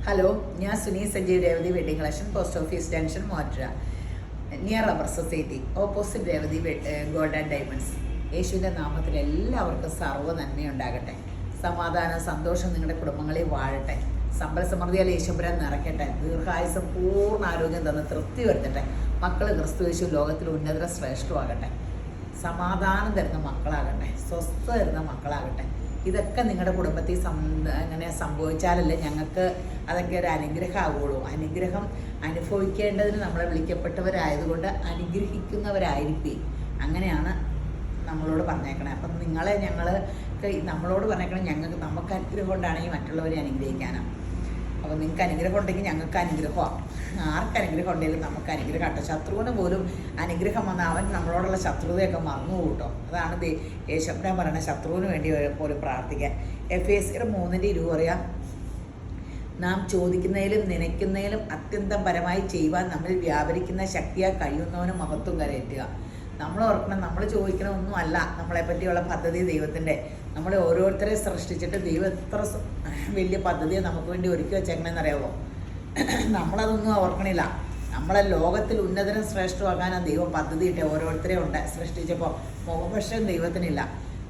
Hello, ഞാൻ Suni Sanjeev Revathi wedding collection, post office junction, Muvattupuzha, near rubber society, opposite Revathi gold and diamonds. യേശുവിൻ്റെ നാമത്തിൽ എല്ലാവർക്കും സർവ്വ നന്മയുണ്ടാകട്ടെ. സമാധാനം, സന്തോഷം നിങ്ങളുടെ കുടുംബങ്ങളിൽ വാഴട്ടെ. സമ്പൽ സമൃദ്ധിയാൽ യേശുപുരം നിറയ്ക്കട്ടെ. ദീർഘായുസം, പൂർണ്ണ ആരോഗ്യം തന്ന് തൃപ്തി വരുത്തട്ടെ. മക്കൾ ക്രിസ്തു യേശു ലോകത്തിൽ ഉന്നതര ശ്രേഷ്ഠമാകട്ടെ. സമാധാനം തരുന്ന മക്കളാകട്ടെ. സ്വസ്ഥ തരുന്ന മക്കളാകട്ടെ. ഇതൊക്കെ നിങ്ങളുടെ കുടുംബത്തിൽ അങ്ങനെ സംഭവിച്ചാലല്ലേ ഞങ്ങൾക്ക് അതൊക്കെ ഒരു അനുഗ്രഹമാവുള്ളൂ. അനുഗ്രഹം അനുഭവിക്കേണ്ടതിന് നമ്മളെ വിളിക്കപ്പെട്ടവരായതുകൊണ്ട് അനുഗ്രഹിക്കുന്നവരായിരിക്കും. അങ്ങനെയാണ് നമ്മളോട് പറഞ്ഞേക്കണേ. അപ്പം നമ്മളോട് പറഞ്ഞേക്കണേ നമുക്ക് അനുഗ്രഹം ഉണ്ടാണെങ്കിൽ മറ്റുള്ളവരെ അനുഗ്രഹിക്കാനാണ്. അപ്പോൾ നിങ്ങൾക്ക് അനുഗ്രഹം ഉണ്ടെങ്കിൽ ഞങ്ങൾക്ക് അനുഗ്രഹമാണ്. ആർക്ക് അനുഗ്രഹം ഉണ്ടെങ്കിലും നമുക്ക് അനുഗ്രഹം കേട്ടോ. ശത്രുവിന് പോലും അനുഗ്രഹം വന്ന അവൻ നമ്മളോടുള്ള ശത്രുതയൊക്കെ മറന്നു കൂട്ടോ. അതാണ് യേശുവിനെ പറയുന്ന ശത്രുവിന് വേണ്ടി പോലും പ്രാർത്ഥിക്കാൻ. എഫേസ്യർ 3:20 പറയാം, നാം ചോദിക്കുന്നതിലും നനയ്ക്കുന്നതിലും അത്യന്തം പരമായി ചെയ്യുവാൻ നമ്മിൽ വ്യാപരിക്കുന്ന ശക്തിയാൽ കഴിയുന്നവനും മഹത്വം കരയറ്റുക. നമ്മൾ ഓർക്കണം, നമ്മൾ ചോദിക്കണമൊന്നും അല്ല നമ്മളെ പറ്റിയുള്ള പദ്ധതി ദൈവത്തിൻ്റെ. നമ്മളെ ഓരോരുത്തരെ സൃഷ്ടിച്ചിട്ട് ദൈവം എത്ര വലിയ പദ്ധതിയെ നമുക്ക് വേണ്ടി ഒരുക്കി വെച്ചേക്കണമെന്നറിയാമോ? നമ്മളതൊന്നും ഓർക്കണില്ല. നമ്മളെ ലോകത്തിൽ ഉന്നതരം ശ്രേഷ്ഠമാക്കാനാണ് ദൈവം പദ്ധതി ഇട്ടേ. ഓരോരുത്തരെയും സൃഷ്ടിച്ചപ്പോൾ മുഖപക്ഷം ദൈവത്തിനില്ല.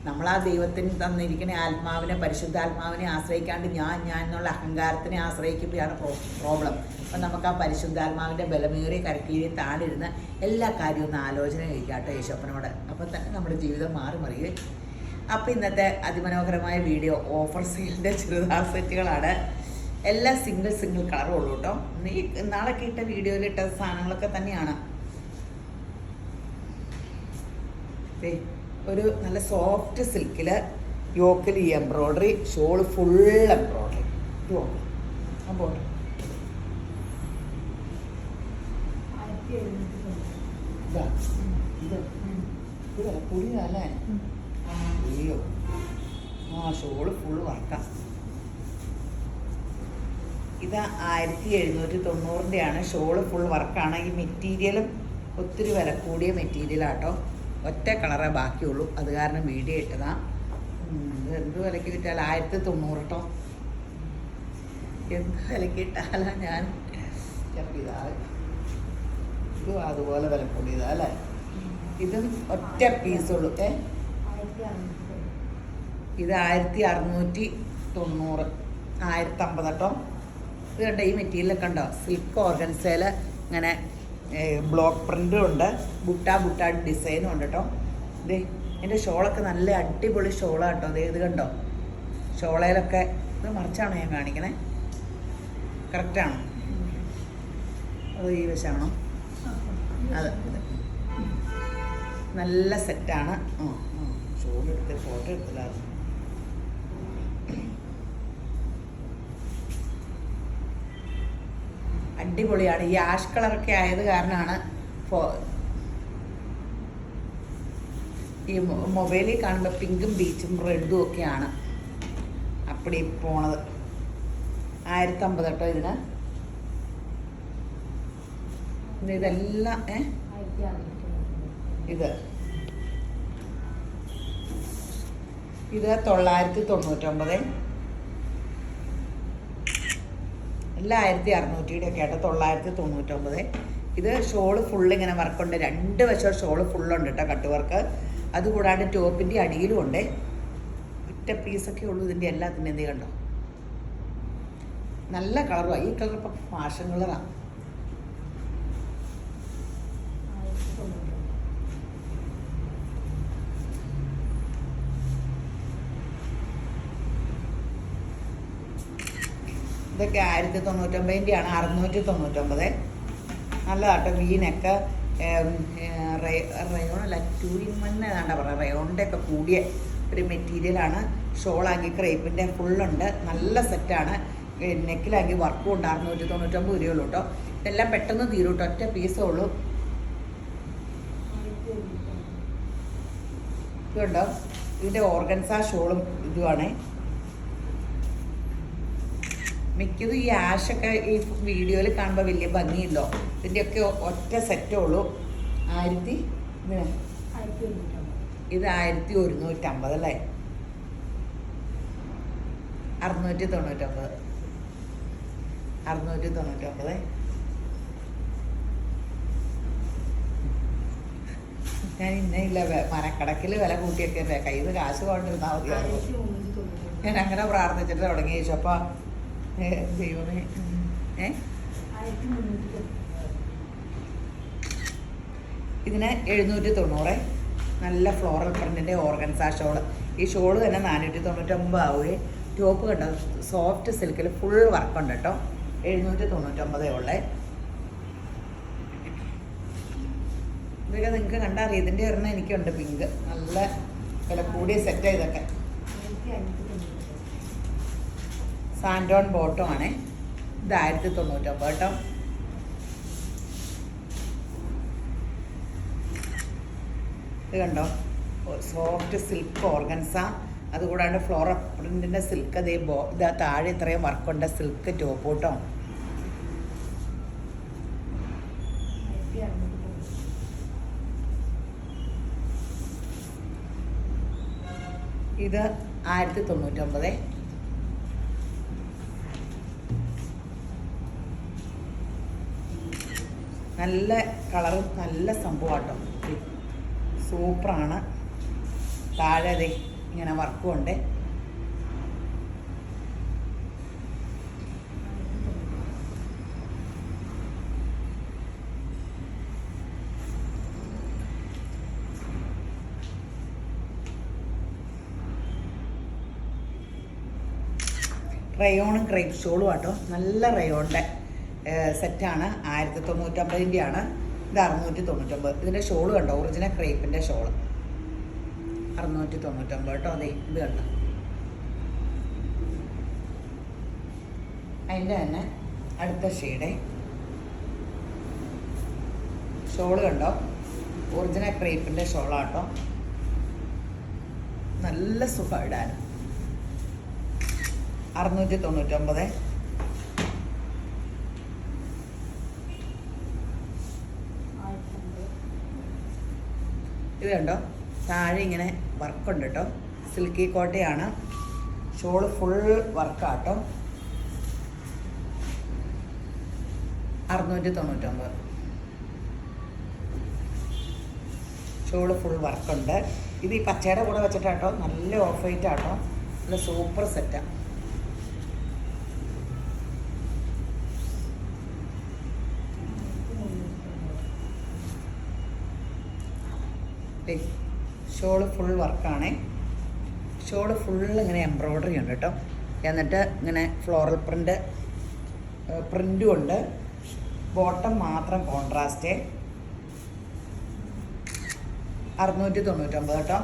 നമ്മളാ ദൈവത്തിന് തന്നിരിക്കുന്ന ആത്മാവിനെ, പരിശുദ്ധാത്മാവിനെ ആശ്രയിക്കാണ്ട് ഞാൻ എന്നുള്ള അഹങ്കാരത്തിനെ ആശ്രയിക്കുമ്പോഴാണ് പ്രോബ്ലം. അപ്പം നമുക്ക് ആ പരിശുദ്ധാത്മാവിൻ്റെ ബലമേറിയ കരക്കീഴിൽ താണിരുന്ന് എല്ലാ കാര്യവും ഒന്ന് ആലോചന കഴിക്കാട്ടോ യേശപ്പനോട്. അപ്പം തന്നെ നമ്മുടെ ജീവിതം മാറി മറിയുകയും. അപ്പോൾ ഇന്നത്തെ അതിമനോഹരമായ വീഡിയോ ഓഫർ സെയിലിൻ്റെ ചുരിദാർ സെറ്റുകളാണ്. എല്ലാം സിംഗിൾ കളറും ഉള്ളൂ കേട്ടോ. നാളൊക്കെ ഇട്ട വീഡിയോയിലിട്ട സാധനങ്ങളൊക്കെ തന്നെയാണ്. ഒരു നല്ല സോഫ്റ്റ് സിൽക്കിൽ യോക്കിൽ ഈ എംബ്രോയ്ഡറി, ഷോള് ഫുൾ എംബ്രോയ്ഡറി. അപ്പോൾ ഇത് പുളിയല്ലേ? അയ്യോ, ഷോള് ഫുള്ള് വർക്കാം. ഇത് 1790-ൻ്റെയാണ്. ഷോള് ഫുൾ വർക്കാണ്. ഈ മെറ്റീരിയലും ഒത്തിരി വില കൂടിയ മെറ്റീരിയലാട്ടോ. ഒറ്റ കളറേ ബാക്കിയുള്ളൂ. അത് കാരണം വീഡിയോ ഇട്ടതാണ്. ഇത് എന്ത് വിലയ്ക്ക് കിട്ടിയാൽ 1090 കേട്ടോ. എന്ത് വിലയ്ക്ക് ഇട്ടാലാ ഞാൻ ഇതാ ഇതും അതുപോലെ വില കൂടിയതാ അല്ലേ? ഇതും ഒറ്റ പീസുള്ളൂ. ഇത് 1690, 1050 കേട്ടോ. ഇത് കണ്ടോ, ഈ മെറ്റീരിയലൊക്കെ ഉണ്ടോ? സിൽക്ക് ഓർഗൻസയിൽ ഇങ്ങനെ ബ്ലോക്ക് പ്രിൻറ്റും ഉണ്ട്, ബുട്ട ഡിസൈനും ഉണ്ട് കേട്ടോ. ഇതേ എൻ്റെ ഷോളൊക്കെ നല്ല അടിപൊളി ഷോളാണ് കേട്ടോ. ഇത് കണ്ടോ, ഷോളയിലൊക്കെ ഇത് മറിച്ചാണോ ഞാൻ കാണിക്കണേ? കറക്റ്റാണോ? അത് ഈ വശമാണോ? അതെ, നല്ല സെറ്റാണ്. ഷോൾ എടുത്ത് ഫോട്ടോ എടുത്തില്ലായിരുന്നു. അടിപൊളിയാണ്. ഈ ആഷ് കളറൊക്കെ ആയത് കാരണമാണ് ഈ മൊബൈലിൽ കാണുമ്പോൾ പിങ്കും ബീച്ചും റെഡും ഒക്കെയാണ് അപ്പടി പോണത്. 1050 കേട്ടോ ഇതിന്. ഇതെല്ലാം ഇത് 999. എല്ലാം 1600 ഒക്കെ ആട്ടോ. 999. ഇത് ഷോള് ഫുള്ളിങ്ങനെ വർക്കുണ്ട്. 2 വശവും ഷോള് ഫുള്ളുണ്ട് കേട്ടോ, കട്ട് വർക്ക്. അതുകൂടാണ്ട് ടോപ്പിൻ്റെ അടിയിലും ഉണ്ട്. ഒറ്റ പീസൊക്കെ ഉള്ളൂ ഇതിൻ്റെ എല്ലാത്തിൻ്റെ. എന്ത് കണ്ടോ, നല്ല കളറുമാണ്. ഈ കളർ ഇപ്പം ഫാഷൻ കളറാണ്. ഇതൊക്കെ 1099-ൻ്റെയാണ്. 699. നല്ലതാട്ടോ. വീനൊക്കെ റയോണല്ല, 2-in-1 ഏതാണ്ടാ പറയുക. റയോണിൻ്റെ ഒക്കെ കൂടിയ ഒരു മെറ്റീരിയലാണ്. ഷോളാക്കി ക്രേപ്പിൻ്റെ ഫുള്ളുണ്ട്. നല്ല സെറ്റാണ്. നെക്കിലാക്കി വർക്കും ഉണ്ട്. 699 രൂപയുള്ളൂ കേട്ടോ. ഇതെല്ലാം പെട്ടെന്ന് തീരും കേട്ടോ. ഒറ്റ പീസേ ഉള്ളൂ. ഇതുണ്ടോ, ഇതിൻ്റെ ഓർഗൻസ ഷോളും ഇതുവാണേ. മിക്കതും ഈ ആഷൊക്കെ ഈ വീഡിയോയിൽ കാണുമ്പോൾ വലിയ ഭംഗിയില്ലോ. ഇതിൻ്റെയൊക്കെ ഒറ്റ സെറ്റേ ഉള്ളൂ. ഇത് 1150 അല്ലേ? 699. 699. ഞാൻ ഇന്നില്ല മനക്കടക്കിൽ വില കൂട്ടിയൊക്കെ കയ്യിൽ നിന്ന് കാശ് കൊണ്ടിരുന്നാൽ മതിയായിരുന്നു. ഞാൻ അങ്ങനെ പ്രാർത്ഥിച്ചിട്ട് തുടങ്ങി ചോദിച്ചു. അപ്പം ദൈവമേ ഇതിന് 790. നല്ല ഫ്ലോറൽ പ്രിന്റിൻ്റെ ഓർഗൻസാ ഷോള്. ഈ ഷോള് തന്നെ 499 ആവുകയും ടോപ്പ് കണ്ടോ സോഫ്റ്റ് സിൽക്കിൽ ഫുൾ വർക്കുണ്ട് കേട്ടോ. 799 ഉള്ളേ. ഇതൊക്കെ നിങ്ങൾക്ക് കണ്ടറിയാം. ഇതിൻ്റെ ഒരെണ്ണം എനിക്കുണ്ട് പിങ്ക്. നല്ല വില കൂടിയ സെറ്റ് ഇതൊക്കെ. സാൻഡോൺ ബോട്ടം ആണ്. ഇത് 1099 കേട്ടോ. ഇത് കണ്ടോ സോഫ്റ്റ് സിൽക്ക് ഓർഗൻസ. അതുകൂടാണ്ട് ഫ്ലോറൽ പ്രിന്റിൻ്റെ സിൽക്ക്. അതേ ഇതാ താഴെ ഇത്രയും വർക്കുണ്ട് സിൽക്ക് ടോപ്പ് കേട്ടോ. ഇത് 1099. നല്ല കളറും നല്ല സംഭവമാട്ടോ. സൂപ്പറാണ്. താഴെ അതെ ഇങ്ങനെ വർക്കും ഉണ്ട്. റയോണും ക്രേപ്പ് ഷോളും ആട്ടോ. നല്ല റയോണിൻ്റെ സെറ്റാണ്. 1099 ആണ്. ഇത് 699. ഇതിൻ്റെ ഷോള് കണ്ടോ ഒറിജിനൽ ക്രേപ്പിൻ്റെ ഷോള് 699 കേട്ടോ. അതെ ഇത് കണ്ടോ. അതിൻ്റെ തന്നെ അടുത്ത ഷെയ്ഡ് ഷോള് കണ്ടോ ഒറിജിനൽ ക്രേപ്പിൻ്റെ ഷോളാട്ടോ. നല്ല സുഖം ഇടാൻ. 699. ഇത് കണ്ടോ താഴെ ഇങ്ങനെ വർക്കുണ്ട് കേട്ടോ. സിൽക്കി കോട്ടയാണ്. ഷോള് ഫുൾ വർക്കാട്ടോ. 699. ഷോള് ഫുൾ വർക്കുണ്ട്. ഇത് ഈ പച്ചയുടെ കൂടെ വെച്ചിട്ടാട്ടോ. നല്ല ഓഫ് വൈറ്റ് ആട്ടോ. നല്ല സൂപ്പർ സെറ്റാണ്. ഷോള് ഫുൾ വർക്കാണ്. ഷോള് ഫുള്ള് ഇങ്ങനെ എംബ്രോയ്ഡറി ഉണ്ട് കേട്ടോ. എന്നിട്ട് ഇങ്ങനെ ഫ്ലോറൽ പ്രിൻറ്റും ഉണ്ട്. ബോട്ടം മാത്രം കോൺട്രാസ്റ്റ്. 699 കേട്ടോ.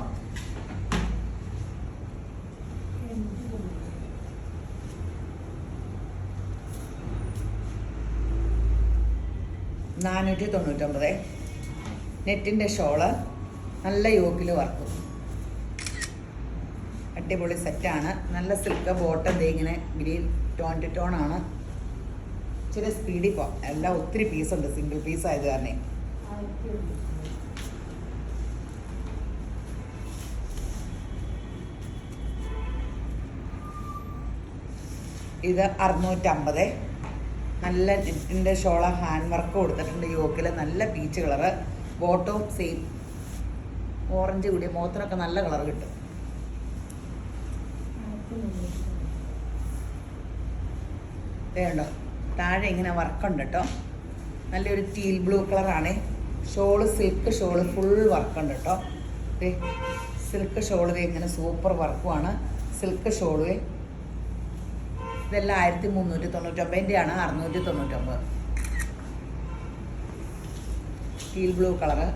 $499. നെറ്റിൻ്റെ ഷോള് നല്ല യോക്കിൽ വർക്കും. അടിപൊളി സെറ്റാണ്. നല്ല സിൽക്ക് ബോട്ടം ഇങ്ങനെ ഗ്രീൻ ടോൺ ടു ടോൺ ആണ്. ഇച്ചിരി സ്പീഡിൽ പോകാം. എല്ലാം ഒത്തിരി പീസുണ്ട്. സിംഗിൾ പീസ് ആയത് കാരണം. ഇത് 650. നല്ല നെറ്റിൻ്റെ ഷോള ഹാൻഡ് വർക്ക് കൊടുത്തിട്ടുണ്ട്. യോക്കിൽ നല്ല പീച്ച് കളറ്. ബോട്ടവും സെയിം ഓറഞ്ച് കൂടിയ മോത്തിനൊക്കെ നല്ല കളർ കിട്ടും. വേണ്ടോ താഴെ ഇങ്ങനെ വർക്കുണ്ട് കേട്ടോ. നല്ലൊരു ടീൽ ബ്ലൂ കളറാണ്. ഷോള് സിൽക്ക് ഷോള് ഫുൾ വർക്കുണ്ട് കേട്ടോ. സിൽക്ക് ഷോള് ഇങ്ങനെ സൂപ്പർ വർക്കുമാണ്. സിൽക്ക് ഷോള് ഇതെല്ലാം 1399 ആണ്. 699. Teal blue colour.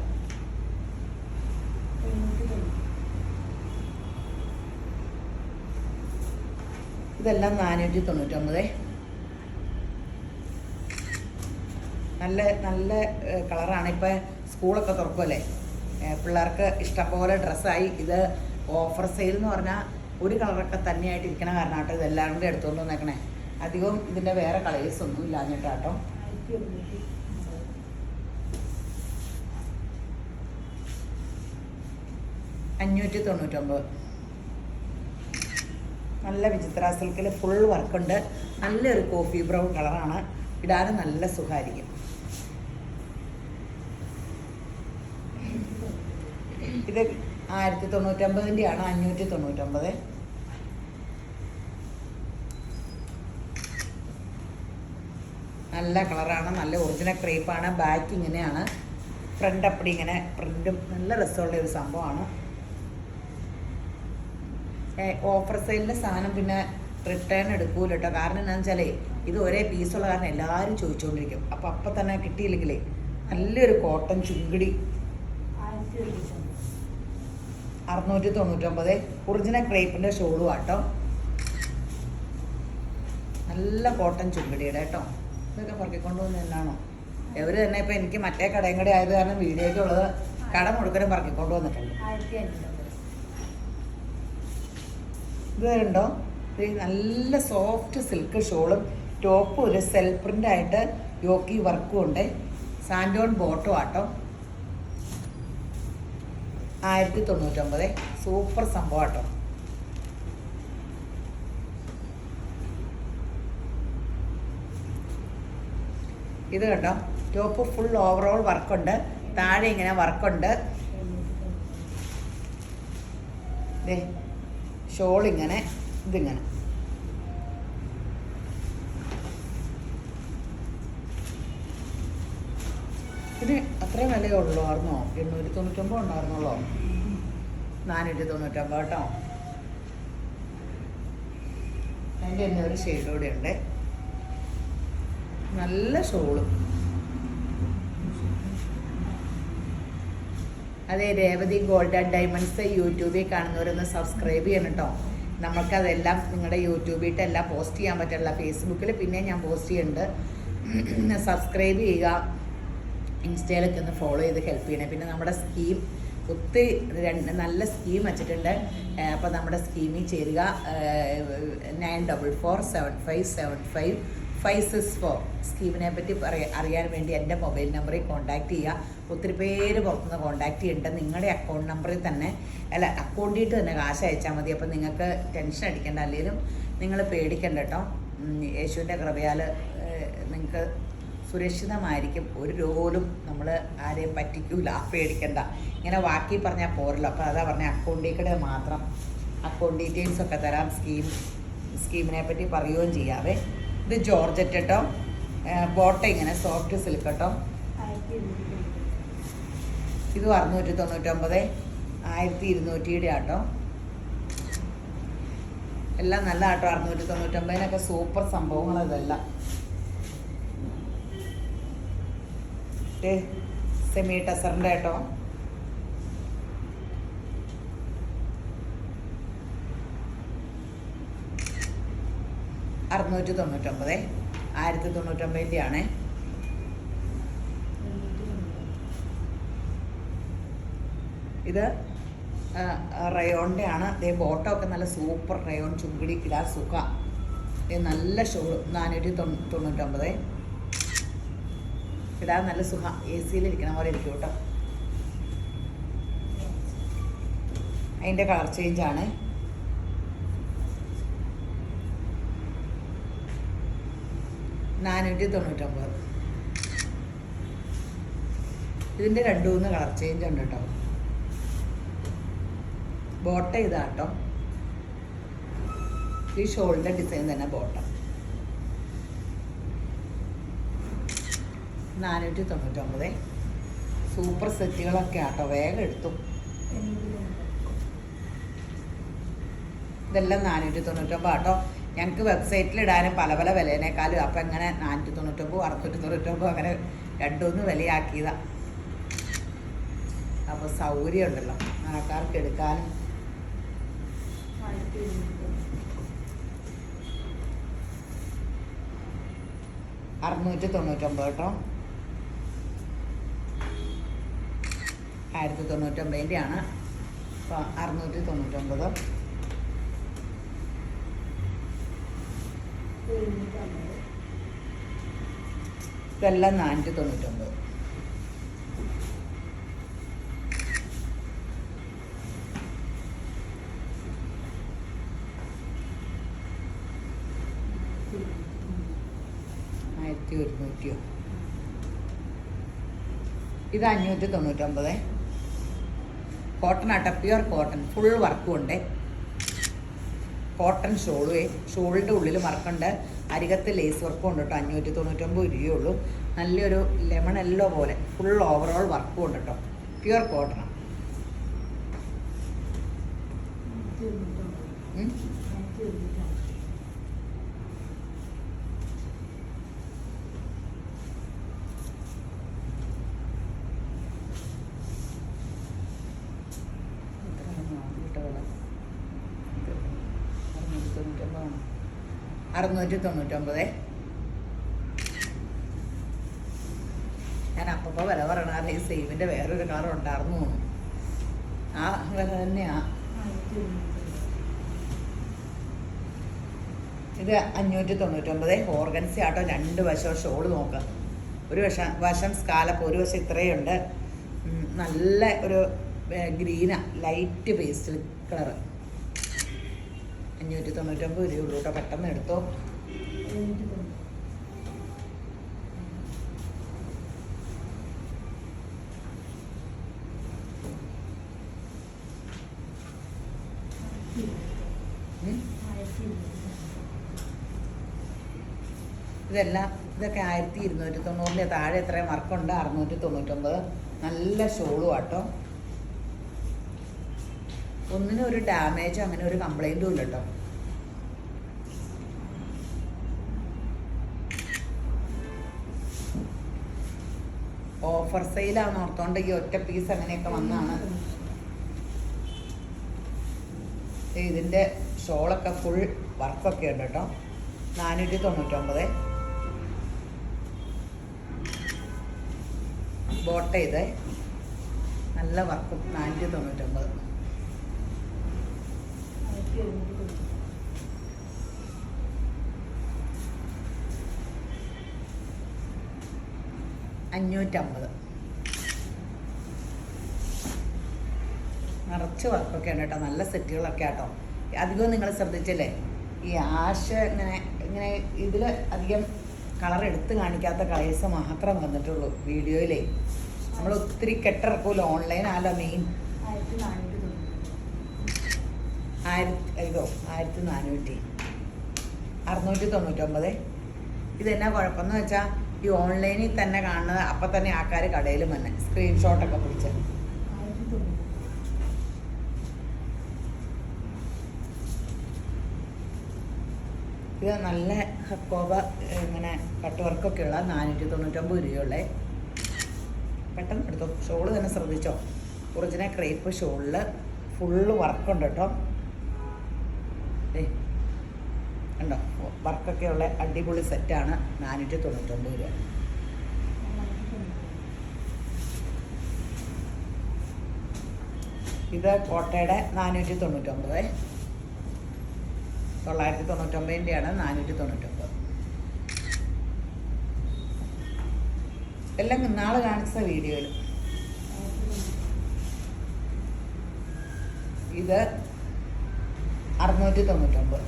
ഇതെല്ലാം 499. നല്ല നല്ല കളറാണ്. ഇപ്പം സ്കൂളൊക്കെ തുറക്കുമല്ലേ, പിള്ളേർക്ക് ഇഷ്ടംപോലെ ഡ്രസ്സായി. ഇത് ഓഫർ സെയിൽ എന്ന് പറഞ്ഞാൽ ഒരു കളറൊക്കെ തന്നെയായിട്ട് ഇരിക്കണ കാരണമാട്ടോ ഇതെല്ലാം കൂടെ എടുത്തുകൊണ്ട് വന്നേക്കണേ. അധികവും ഇതിൻ്റെ വേറെ കളേഴ്സ് ഒന്നും ഇല്ലാഞ്ഞിട്ടാട്ടോ. 599. നല്ല വിചിത്ര സിൽക്കിൽ ഫുൾ വർക്കുണ്ട്. നല്ലൊരു കോഫി ബ്രൗൺ കളറാണ്. ഇടാനും നല്ല സുഖമായിരിക്കും. ഇത് 1099-ൻ്റെയാണ്, 599. നല്ല കളറാണ്, നല്ല ഒറിജിനൽ ക്രേപ്പാണ്. ബാക്ക് ഇങ്ങനെയാണ്, ഫ്രണ്ട് അപ്പടി ഇങ്ങനെ പ്രിൻറ്റും നല്ല രസമുള്ള ഒരു സംഭവമാണ്. ഓഫർ സെയിലിൻ്റെ സാധനം പിന്നെ റിട്ടേൺ എടുക്കൂല കേട്ടോ. കാരണം എന്താണെന്ന് വെച്ചാൽ ഇത് ഒരേ പീസുള്ള കാരണം എല്ലാവരും ചോദിച്ചുകൊണ്ടിരിക്കും. അപ്പം തന്നെ കിട്ടിയില്ലെങ്കിലേ നല്ലൊരു കോട്ടൺ ചുങ്കിടി 699. ഒറിജിനൽ ക്രേപ്പിൻ്റെ ഷോളും ആട്ടോ. നല്ല കോട്ടൺ ചുങ്കിടിയുടെ കേട്ടോ. ഇതൊക്കെ പറക്കിക്കൊണ്ട് വന്ന് എന്നാണോ ഇവർ തന്നെ. ഇപ്പം എനിക്ക് മറ്റേ കടയും കൂടെ ആയത് കാരണം വീഡിയോയ്ക്കുള്ളത് കട മുഴുക്കനും പറക്കിക്കൊണ്ട് വന്നിട്ടുണ്ട്. ഇത് വരുന്നുണ്ടോ? നല്ല സോഫ്റ്റ് സിൽക്ക് ഷോളും ടോപ്പും ഒരു സെൽ പ്രിൻ്റ് ആയിട്ട് യോക്കി വർക്കും ഉണ്ട്. സാൻഡോൺ ബോട്ടോ ആട്ടോ. 1099. സൂപ്പർ സംഭവം ആട്ടോ. ഇത് കണ്ടോ, ടോപ്പ് ഫുൾ ഓവറോൾ വർക്കുണ്ട്. താഴെ ഇങ്ങനെ വർക്കുണ്ട്. ഷോൾ ഇങ്ങനെ, ഇതിങ്ങനെ. ഇത് അത്രയും വിലയേ ഉള്ളായിരുന്നോ? 899 ഉണ്ടായിരുന്നുള്ളോ? 499 കേട്ടോ. അതിൻ്റെ തന്നെ ഒരു ഷെയ്ഡ് കൂടെ ഉണ്ട്. നല്ല ഷോളും. അതെ, രേവതി ഗോൾഡ് ആൻഡ് ഡയമണ്ട്സ് യൂട്യൂബിൽ കാണുന്നവരൊന്ന് സബ്സ്ക്രൈബ് ചെയ്യണം കേട്ടോ. നമുക്കതെല്ലാം നിങ്ങളുടെ യൂട്യൂബിൽ എല്ലാം പോസ്റ്റ് ചെയ്യാൻ പറ്റില്ല. ഫേസ്ബുക്കിൽ പിന്നെ ഞാൻ പോസ്റ്റ് ചെയ്യുന്നുണ്ട്. സബ്സ്ക്രൈബ് ചെയ്യുക, ഇൻസ്റ്റയിലൊക്കെ ഒന്ന് ഫോളോ ചെയ്ത് ഹെൽപ്പ് ചെയ്യണേ. പിന്നെ നമ്മുടെ സ്കീം ഒത്തിരി നല്ല സ്കീം വെച്ചിട്ടുണ്ട്. അപ്പോൾ നമ്മുടെ സ്കീമിൽ ചേരുക. 9447575564 സ്കീമിനെ പറ്റി അറിയാൻ വേണ്ടി എൻ്റെ മൊബൈൽ നമ്പറിൽ കോൺടാക്റ്റ് ചെയ്യുക. ഒത്തിരി പേര് പുറത്തുനിന്ന് കോൺടാക്റ്റ് ചെയ്യുന്നുണ്ട്. നിങ്ങളുടെ അക്കൗണ്ട് നമ്പറിൽ തന്നെ അക്കൗണ്ടിൽ തന്നെ കാശ് അയച്ചാൽ മതി. അപ്പോൾ നിങ്ങൾക്ക് ടെൻഷൻ അടിക്കേണ്ട, അല്ലെങ്കിലും നിങ്ങൾ പേടിക്കണ്ട കേട്ടോ. യേശുവിൻ്റെ കൃപയാൽ നിങ്ങൾക്ക് സുരക്ഷിതമായിരിക്കും. ഒരു രോഗവും നമ്മൾ ആരെയും പറ്റിക്കൂല, പേടിക്കണ്ട. ഇങ്ങനെ വാക്കി പറഞ്ഞാൽ പോരല്ലോ. അപ്പോൾ അതാ പറഞ്ഞ അക്കൗണ്ടിൽ കൂടെ മാത്രം അക്കൗണ്ട് ഡീറ്റെയിൽസൊക്കെ തരാം. സ്കീമിനെ പറ്റി പറയുകയും ചെയ്യാവേ. ഇത് ജോർജറ്റ് കേട്ടോ. ബോട്ട ഇങ്ങനെ സോഫ്റ്റ് സിൽക്ക് കേട്ടോ. ഇത് 699. 1200 ആട്ടോ. എല്ലാം നല്ല ആട്ടോ. 699 സൂപ്പർ സംഭവങ്ങൾ ഇതെല്ലാം. സെമി ടസറിൻ്റെ കേട്ടോ. $699. 1099 ആണ്. ഇത് റയോണിൻ്റെ ആണ്. ഇതേ ബോട്ടമൊക്കെ നല്ല സൂപ്പർ റയോൺ ചുങ്കിടി ഇടാൻ സുഖ. നല്ല ഷോൾ 499. ഇടാൻ നല്ല സുഖ. AC-ലിരിക്കണ പോലെ ഇരിക്കും കേട്ടോ. അതിൻ്റെ കളർ ചേഞ്ചാണ്. $499. ഇതിൻ്റെ 2-3 കളർ ചേഞ്ച് ഉണ്ട് കേട്ടോ. ബോട്ട ഇതാട്ടോ. ഈ ഷോളിൻ്റെ ഡിസൈൻ തന്നെ ബോട്ട. 499. സൂപ്പർ സെറ്റുകളൊക്കെ ആട്ടോ. വേഗം എടുത്തു. ഇതെല്ലാം 499 ആട്ടോ. ഞങ്ങൾക്ക് വെബ്സൈറ്റിൽ ഇടാനും പല പല വിലേനേക്കാളും. അപ്പം ഇങ്ങനെ 499, 699 അങ്ങനെ 2-3 വിലയാക്കിയതാണ്. അപ്പോൾ സൗകര്യം ഉണ്ടല്ലോ ആൾക്കാർക്ക് എടുക്കാനും. $699 കേട്ടോ. 1099 ആണ്. അപ്പോൾ 699. ഇതെല്ലാം 499. 1100. ഇത് 599. കോട്ടൺ ആട്ടോ, പ്യുവർ കോട്ടൺ, ഫുൾ വർക്കും ഉണ്ട്. കോട്ടൺ ഷോളിൻ്റെ ഉള്ളിൽ വർക്കുണ്ട്, അരികത്ത് ലേസ് വർക്കും ഉണ്ട് കേട്ടോ. 599 രൂപയുള്ളൂ. നല്ലൊരു ലെമൺ യെല്ലോ പോലെ ഫുൾ ഓവറോൾ വർക്കും ഉണ്ട് കേട്ടോ. പ്യുവർ കോട്ടണാണ്. $699. ഞാൻ അപ്പോൾ വില പറയണ ഈ സെയിമിൻ്റെ വേറൊരു കളർ ഉണ്ടായിരുന്നു. ആ വില തന്നെയാ. ഇത് 599. ഓർഗൻസി ആട്ടോ. 2 വശവും ഷോൾ നോക്കാം. ഒരു വശം സ്കാലപ്പ്, ഒരു വശം ഇത്രയുണ്ട്. നല്ല ഒരു ഗ്രീനാ, ലൈറ്റ് പേസ്റ്റൽ കളറ്. 599 രൂപയുള്ളൂ കേട്ടോ. പെട്ടെന്ന് എടുത്തോ. ഇതൊക്കെ 1290. താഴെ എത്രയും വർക്കുണ്ട്. 699. നല്ല ഷോളും ആട്ടോ. ഒന്നിനും ഒരു ഡാമേജ് അങ്ങനെ ഒരു കംപ്ലൈൻറ്റും ഇല്ല കേട്ടോ. ഓഫർ സെയിലാണ് ഓർത്തോണ്ട് ഈ ഒറ്റ പീസ് അങ്ങനെയൊക്കെ വന്നാണ്. ഇതിൻ്റെ ഷോളൊക്കെ ഫുൾ വർക്കൊക്കെ ഉണ്ട് കേട്ടോ. 499. ബോട്ട ഇത് നല്ല വർക്കും. 499. $550. നിറച്ച് വർക്കൊക്കെ ഉണ്ട് കേട്ടോ. നല്ല സെറ്റുകളൊക്കെ ആട്ടോ. അധികവും നിങ്ങൾ ശ്രദ്ധിച്ചില്ലേ, ഈ ആഷ് ഇങ്ങനെ ഇതിൽ അധികം കളർ എടുത്ത് കാണിക്കാത്ത കളേഴ്സ് മാത്രം വന്നിട്ടുള്ളൂ വീഡിയോയിലേ. നമ്മൾ ഒത്തിരി കെട്ടിറക്കൂല. ഓൺലൈൻ ആലോ മെയിൻ. 1400. 699. ഇതെന്നാ കുഴപ്പമെന്ന് വെച്ചാൽ ഈ ഓൺലൈനിൽ തന്നെ കാണുന്നത് അപ്പം തന്നെ ആൾക്കാർ കടയിലും തന്നെ സ്ക്രീൻഷോട്ടൊക്കെ പിടിച്ച്. ഇത് നല്ല ഹക്കോബ ഇങ്ങനെ കട്ട് വർക്കൊക്കെ ഉള്ള 499 രൂപയുള്ളേ. പെട്ടെന്ന് എടുത്തോ. ഷോള് തന്നെ ശ്രദ്ധിച്ചോ. ഒറിജിനൽ ക്രേപ്പ് ഷോളിൽ ഫുള്ള് വർക്കുണ്ട് കേട്ടോ. കണ്ടോ, വർക്കൊക്കെ ഉള്ള അടിപൊളി സെറ്റാണ്. 499 രൂപ. ഇത് കോട്ടയുടെ 499. 999ൻ്റെയാണ് 499. എല്ലാം നാളെ കാണിച്ച വീഡിയോയിൽ. ഇത് 699.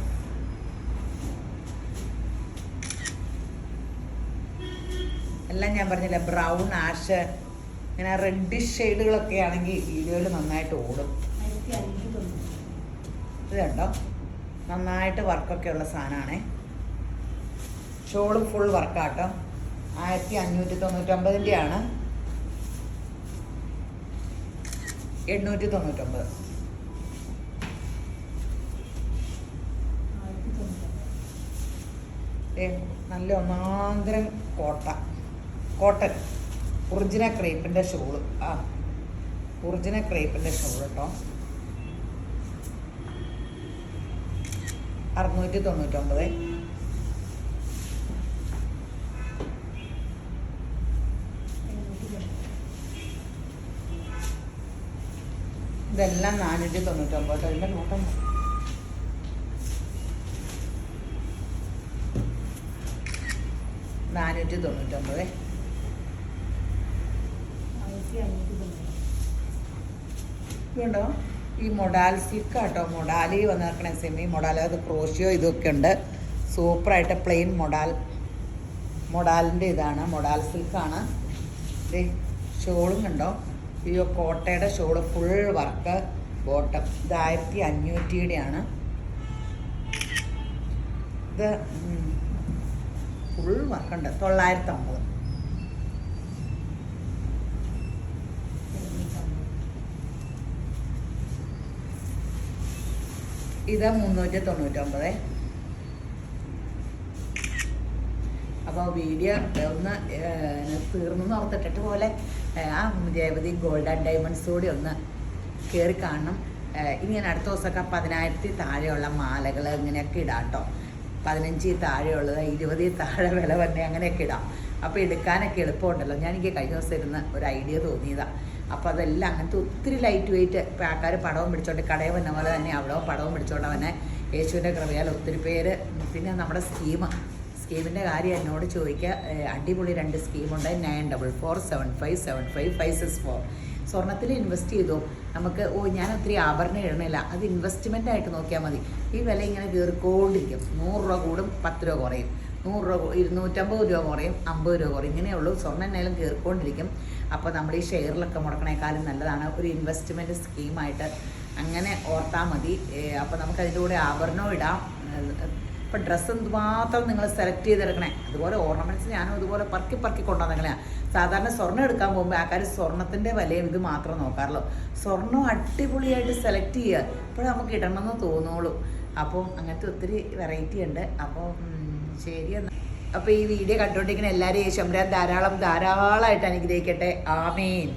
എല്ലാം ഞാൻ പറഞ്ഞില്ല, ബ്രൗൺ, ആഷ്, ഇങ്ങനെ റെഡിഷ് ഷെയ്ഡുകളൊക്കെ ആണെങ്കിൽ വീഡിയോയിൽ നന്നായിട്ട് ഓടും. ഇത് കണ്ടോ, നന്നായിട്ട് വർക്കൊക്കെ ഉള്ള സാധനമാണേ. Shawl full വർക്കാട്ടോ. 1599ൻ്റെയാണ്. 899. നല്ല ഒന്നാന്തരം കോട്ടൺ ഒറിജിനൽ ക്രേപ്പിൻ്റെ ഷോള്. ഒറിജിനൽ ക്രേപ്പിൻ്റെ ഷോൾ കേട്ടോ. 699. ഇതെല്ലാം 499. അതിൻ്റെ നോട്ടം 499. ഇതുണ്ടോ, ഈ മൊഡാൽ സിൽക്ക് കേട്ടോ. മൊഡാലി വന്നിരിക്കണ സെമി മൊഡാൽ, അത് ക്രോഷ്യോ ഇതൊക്കെ ഉണ്ട്. സൂപ്പറായിട്ട് പ്ലെയിൻ മൊഡാലിൻ്റെ ഇതാണ്, മൊഡാൽ സിൽക്കാണ്. ഇത് ഷോളും കണ്ടോ, ഈ കോട്ടയുടെ ഷോള് ഫുൾ വർക്ക് ബോട്ടം. ഇത് 1500-യുടെയാണ്. ഇത് ഫുൾ വർക്കുണ്ട്, 950. ഇത് 399. അപ്പോൾ വീഡിയോ ഒന്ന് തീർന്നെന്ന് ഓർത്തിട്ടിട്ട് പോലെ ആ രേവതി ഗോൾഡ് ആൻഡ് ഡയമണ്ട്സ് കൂടി ഒന്ന് കയറി കാണണം. ഇനി ഞാൻ അടുത്ത ദിവസമൊക്കെ 10,000 താഴെയുള്ള മാലകൾ ഇങ്ങനെയൊക്കെ ഇടാം കേട്ടോ. 15 താഴെയുള്ളത്, 20 താഴെ വില തന്നെ അങ്ങനെയൊക്കെ ഇടാം. അപ്പോൾ എടുക്കാനൊക്കെ എളുപ്പമുണ്ടല്ലോ. എനിക്ക് കഴിഞ്ഞ ദിവസം ഇരുന്ന് ഒരു ഐഡിയ തോന്നിയതാണ്. അപ്പോൾ അതെല്ലാം അങ്ങനത്തെ ഒത്തിരി ലൈറ്റ് വെയിറ്റ്. ഇപ്പോൾ ആൾക്കാർ പടവും പിടിച്ചോണ്ട് കടയിൽ വന്ന പോലെ തന്നെ അവിടെ പടവും പിടിച്ചോണ്ട് അവനെ യേശുവിൻ്റെ കൃപയാൽ ഒത്തിരി പേര്. പിന്നെ നമ്മുടെ സ്കീമിൻ്റെ കാര്യം എന്നോട് ചോദിക്കുക. അടിപൊളി 2 സ്കീമുണ്ട്. 9447575564. സ്വർണ്ണത്തിൽ ഇൻവെസ്റ്റ് ചെയ്തോ. നമുക്ക് ഞാൻ ഒത്തിരി ആഭരണം ഇടണില്ല, അത് ഇൻവെസ്റ്റ്മെൻ്റ് ആയിട്ട് നോക്കിയാൽ മതി. ഈ വില ഇങ്ങനെ കയറിക്കൊണ്ടിരിക്കും. 100 രൂപ കൂടും, 10 രൂപ കുറയും. 100 രൂപ 250 രൂപ കുറയും, 50 രൂപ കുറയും. ഇങ്ങനെയുള്ളൂ. സ്വർണ്ണം എന്നാലും കയറിക്കൊണ്ടിരിക്കും. അപ്പോൾ നമ്മൾ ഈ ഷെയറിലൊക്കെ മുടക്കണേക്കാളും നല്ലതാണ് ഒരു ഇൻവെസ്റ്റ്മെൻറ്റ് സ്കീമായിട്ട് അങ്ങനെ ഓർത്താൽ മതി. അപ്പോൾ നമുക്കതിൻ്റെ കൂടെ ആഭരണവും ഇടാം. ഇപ്പോൾ ഡ്രസ്സ് എന്തുമാത്രം നിങ്ങൾ സെലക്ട് ചെയ്തെടുക്കണേ. അതുപോലെ ഓർണമെൻറ്റ്സ് ഞാനും അതുപോലെ പറക്കി കൊണ്ടുവന്നെങ്ങനെയാണ്. സാധാരണ സ്വർണ്ണം എടുക്കാൻ പോകുമ്പോൾ ആൾക്കാർ സ്വർണ്ണത്തിൻ്റെ വിലയും ഇത് മാത്രം നോക്കാറുള്ളൂ. സ്വർണ്ണം അടിപൊളിയായിട്ട് സെലക്ട് ചെയ്യുക, ഇപ്പോൾ നമുക്ക് ഇടണമെന്ന് തോന്നുള്ളൂ. അപ്പോൾ അങ്ങനത്തെ ഒത്തിരി വെറൈറ്റി ഉണ്ട്. അപ്പോൾ ശരി എന്നാൽ. അപ്പോൾ ഈ വീഡിയോ കണ്ടുകൊണ്ടിരിക്കുന്ന എല്ലാവരെയും യേശുമ്പരാൻ ധാരാളമായിട്ട് അനുഗ്രഹിക്കട്ടെ. ആമേൻ.